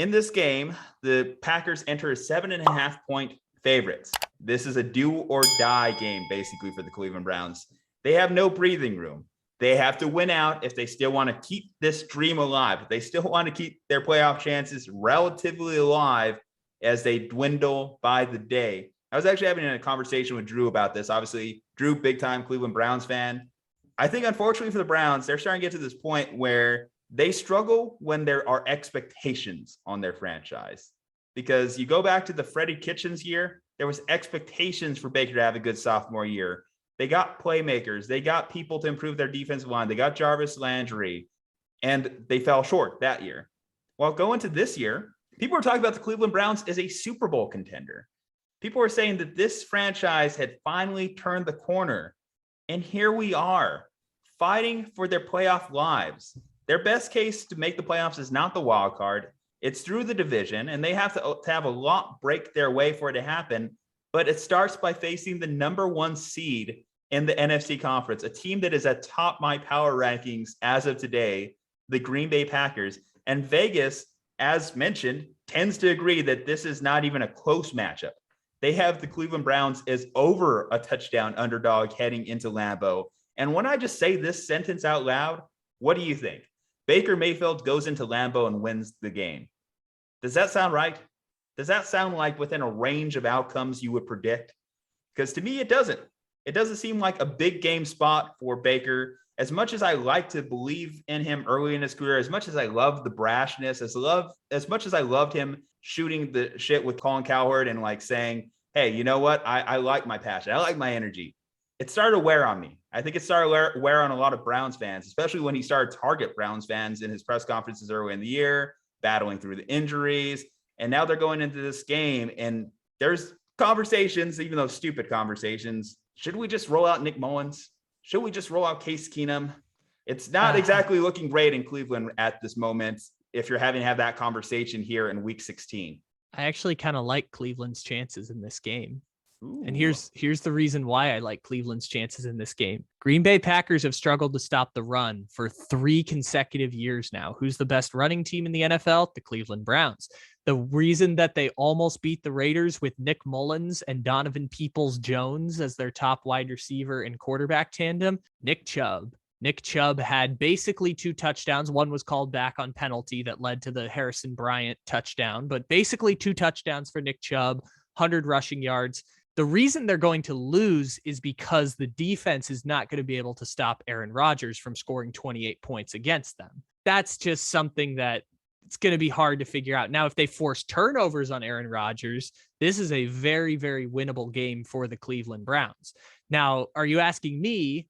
In this game, the Packers enter as 7.5-point favorites. This is a do or die game, basically, for the Cleveland Browns. They have no breathing room. They have to win out if they still want to keep this dream alive. If they still want to keep their playoff chances relatively alive as they dwindle by the day. I was actually having a conversation with Drew about this. Obviously, Drew, big time Cleveland Browns fan. I think, unfortunately for the Browns, they're starting to get to this point where they struggle when there are expectations on their franchise. Because you go back to the Freddie Kitchens year, there was expectations for Baker to have a good sophomore year. They got playmakers. They got people to improve their defensive line. They got Jarvis Landry, and they fell short that year. While going to this year, people were talking about the Cleveland Browns as a Super Bowl contender. People were saying that this franchise had finally turned the corner. And here we are, fighting for their playoff lives. Their best case to make the playoffs is not the wild card. It's through the division, and they have to have a lot break their way for it to happen. But it starts by facing the number one seed in the NFC conference, a team that is atop my power rankings as of today, the Green Bay Packers. And Vegas, as mentioned, tends to agree that this is not even a close matchup. They have the Cleveland Browns as over a touchdown underdog heading into Lambeau. And when I just say this sentence out loud, what do you think? Baker Mayfield goes into Lambeau and wins the game. Does that sound right? Does that sound like within a range of outcomes you would predict? Because to me, it doesn't. It doesn't seem like a big game spot for Baker. As much as I like to believe in him early in his career, as much as I love the brashness, as much as I loved him shooting the shit with Colin Cowherd and like saying, hey, you know what? I like my passion. I like my energy. It started to wear on me. I think it started to wear on a lot of Browns fans, especially when he started to target Browns fans in his press conferences early in the year, battling through the injuries. And now they're going into this game and there's conversations, even though stupid conversations. Should we just roll out Nick Mullins? Should we just roll out Case Keenum? It's not exactly looking great in Cleveland at this moment if you're having to have that conversation here in week 16. I actually kind of like Cleveland's chances in this game. Ooh. And here's the reason why I like Cleveland's chances in this game. Green Bay Packers have struggled to stop the run for 3 consecutive years now. Who's the best running team in the NFL? The Cleveland Browns. The reason that they almost beat the Raiders with Nick Mullins and Donovan Peoples-Jones as their top wide receiver and quarterback tandem, Nick Chubb. Nick Chubb had basically 2 touchdowns. One was called back on penalty that led to the Harrison Bryant touchdown, but basically 2 touchdowns for Nick Chubb, 100 rushing yards. The reason they're going to lose is because the defense is not going to be able to stop Aaron Rodgers from scoring 28 points against them. That's just something that it's going to be hard to figure out. Now, if they force turnovers on Aaron Rodgers, this is a very, very winnable game for the Cleveland Browns. Now, are you asking me,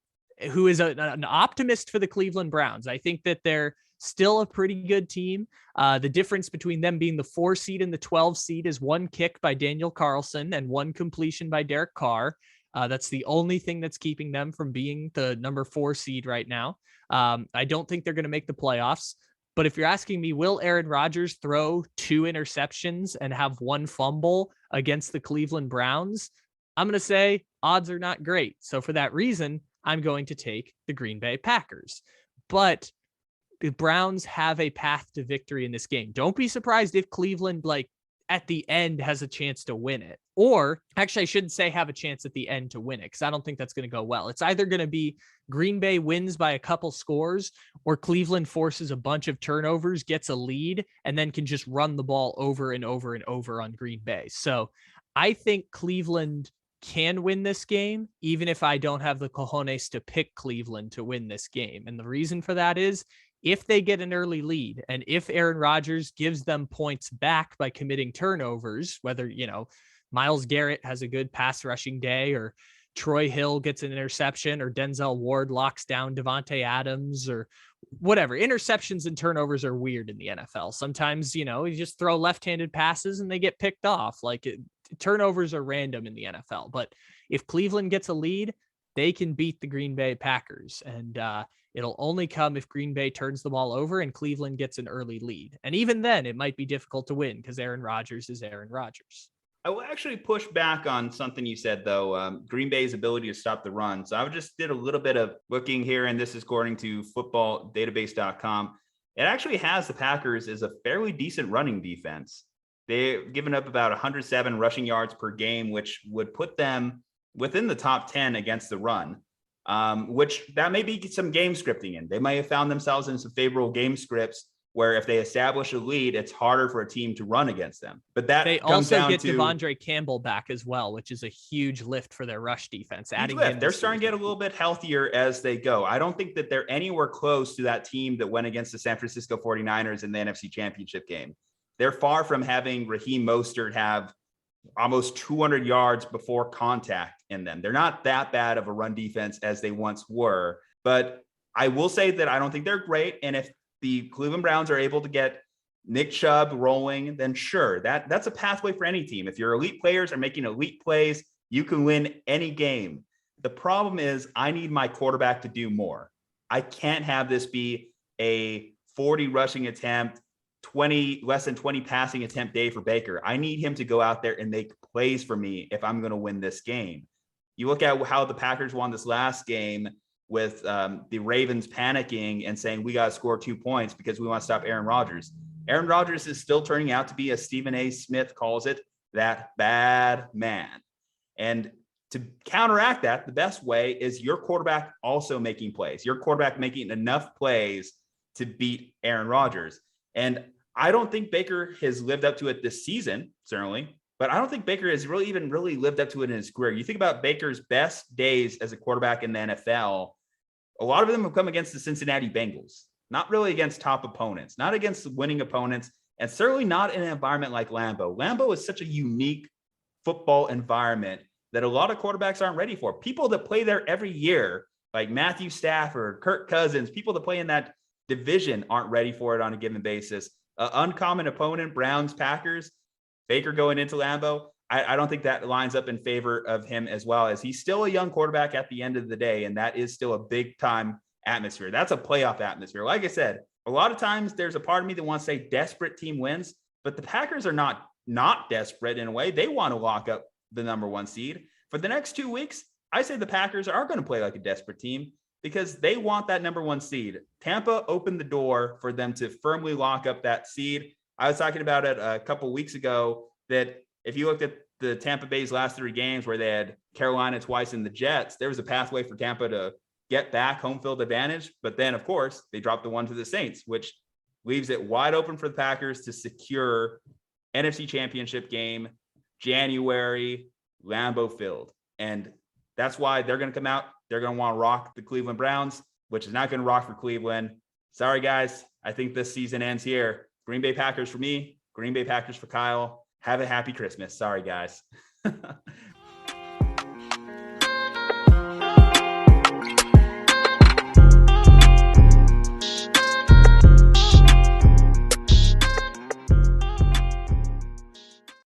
who is an optimist for the Cleveland Browns? I think that they're still a pretty good team. The difference between them being the 4 seed and the 12 seed is 1 kick by Daniel Carlson and 1 completion by Derek Carr. That's the only thing that's keeping them from being the number 4 seed right now. I don't think they're going to make the playoffs. But if you're asking me, will Aaron Rodgers throw 2 interceptions and have 1 fumble against the Cleveland Browns? I'm going to say odds are not great. So for that reason, I'm going to take the Green Bay Packers. But the Browns have a path to victory in this game. Don't be surprised if Cleveland, like, at the end has a chance to win it. Or actually, I shouldn't say have a chance at the end to win it, because I don't think that's going to go well. It's either going to be Green Bay wins by a couple scores, or Cleveland forces a bunch of turnovers, gets a lead, and then can just run the ball over and over and over on Green Bay. So I think Cleveland can win this game, even if I don't have the cojones to pick Cleveland to win this game. And the reason for that is, if they get an early lead and if Aaron Rodgers gives them points back by committing turnovers, whether, Myles Garrett has a good pass rushing day, or Troy Hill gets an interception, or Denzel Ward locks down Devontae Adams, or whatever. Interceptions and turnovers are weird in the NFL. Sometimes, you just throw left-handed passes and they get picked off. Turnovers are random in the NFL. But if Cleveland gets a lead, they can beat the Green Bay Packers. And it'll only come if Green Bay turns the ball over and Cleveland gets an early lead. And even then, it might be difficult to win because Aaron Rodgers is Aaron Rodgers. I will actually push back on something you said, though, Green Bay's ability to stop the run. So I just did a little bit of looking here, and this is according to footballdatabase.com. it actually has the Packers as a fairly decent running defense. They've given up about 107 rushing yards per game, which would put them within the top 10 against the run, which that may be some game scripting in. They may have found themselves in some favorable game scripts where if they establish a lead, it's harder for a team to run against them. But that they comes also down get to Devondre Campbell back as well, which is a huge lift for their rush defense. Adding him, they're starting to get a little bit healthier as they go. I don't think that they're anywhere close to that team that went against the San Francisco 49ers in the NFC Championship game. They're far from having Raheem Mostert have almost 200 yards before contact in them. They're not that bad of a run defense as they once were, but I will say that I don't think they're great. And if the Cleveland Browns are able to get Nick Chubb rolling, then sure, that's a pathway for any team. If your elite players are making elite plays, you can win any game. The problem is I need my quarterback to do more. I can't have this be a 40 rushing attempt, less than 20 passing attempt day for Baker. I need him to go out there and make plays for me if I'm going to win this game. You look at how the Packers won this last game with the Ravens panicking and saying, we got to score 2 points because we want to stop Aaron Rodgers. Aaron Rodgers is still turning out to be, as Stephen A. Smith calls it, that bad man. And to counteract that, the best way is your quarterback also making plays, your quarterback making enough plays to beat Aaron Rodgers. And I don't think Baker has lived up to it this season, certainly, but I don't think Baker has really lived up to it in his career. You think about Baker's best days as a quarterback in the NFL, a lot of them have come against the Cincinnati Bengals, not really against top opponents, not against winning opponents, and certainly not in an environment like Lambeau. Lambeau is such a unique football environment that a lot of quarterbacks aren't ready for. People that play there every year, like Matthew Stafford, Kirk Cousins, people that play in that division aren't ready for it on a given basis. Uncommon opponent, Browns, Packers, Baker going into Lambeau. I don't think that lines up in favor of him as well, as he's still a young quarterback at the end of the day. And that is still a big time atmosphere. That's a playoff atmosphere. Like I said, a lot of times there's a part of me that wants to say desperate team wins, but the Packers are not desperate in a way. They want to lock up the number 1 seed. For the next 2 weeks, I say the Packers are going to play like a desperate team because they want that number 1 seed. Tampa opened the door for them to firmly lock up that seed. I was talking about it a couple weeks ago that if you looked at the Tampa Bay's last 3 games where they had Carolina twice and the Jets, there was a pathway for Tampa to get back home field advantage. But then, of course, they dropped the one to the Saints, which leaves it wide open for the Packers to secure NFC Championship game, January, Lambeau Field. And that's why they're going to come out. They're going to want to rock the Cleveland Browns, which is not going to rock for Cleveland. Sorry, guys. I think this season ends here. Green Bay Packers for me, Green Bay Packers for Kyle. Have a happy Christmas. Sorry, guys.